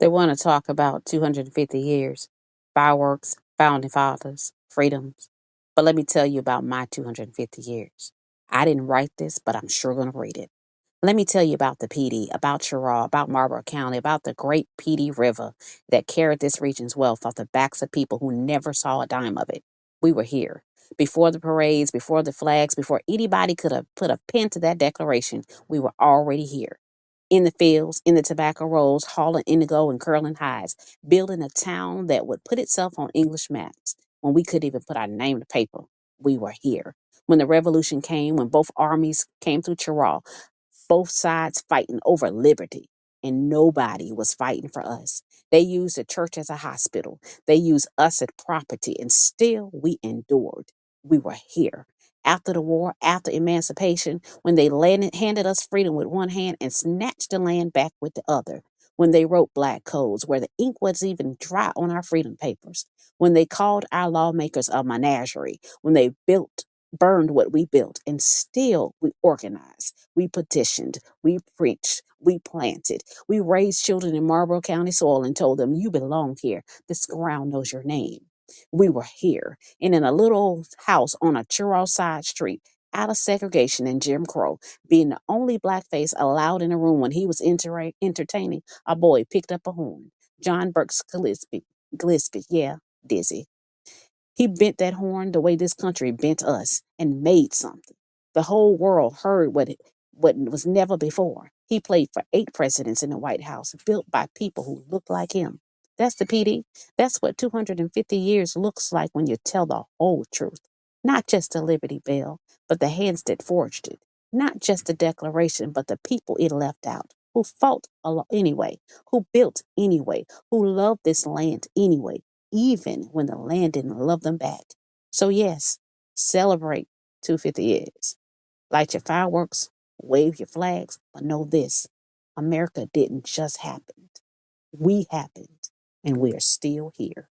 They want to talk about 250 years, fireworks, founding fathers, freedoms. But let me tell you about my 250 years. I didn't write this, but I'm sure going to read it. Let me tell you about the PD, about Cheraw, about Marlborough County, about the great PD River that carried this region's wealth off the backs of people who never saw a dime of it. We were here. Before the parades, before the flags, before anybody could have put a pen to that declaration, we were already here in the fields, in the tobacco rolls, hauling indigo and curling hides, building a town that would put itself on English maps when we couldn't even put our name to paper. We were here. When the revolution came, when both armies came through Cheraw, both sides fighting over liberty, and nobody was fighting for us. They used the church as a hospital. They used us as property, and still we endured. We were here. After the war, after emancipation, when they handed us freedom with one hand and snatched the land back with the other, when they wrote black codes where the ink was even dry on our freedom papers, when they called our lawmakers a menagerie, when they burned what we built, and still we organized, we petitioned, we preached, we planted, we raised children in Marlborough County soil and told them, you belong here. This ground knows your name. We were here, and in a little old house on a Churro side street, out of segregation and Jim Crow, being the only black face allowed in a room when he was entertaining, a boy picked up a horn. John Burks Gillespie, yeah, Dizzy. He bent that horn the way this country bent us and made something. The whole world heard what was never before. He played for 8 presidents in the White House, built by people who looked like him. That's the PD. That's what 250 years looks like when you tell the whole truth. Not just the Liberty Bell, but the hands that forged it. Not just the Declaration, but the people it left out, who fought anyway, who built anyway, who loved this land anyway, even when the land didn't love them back. So, yes, celebrate 250 years. Light your fireworks, wave your flags, but know this: America didn't just happen. We happened, and we are still here.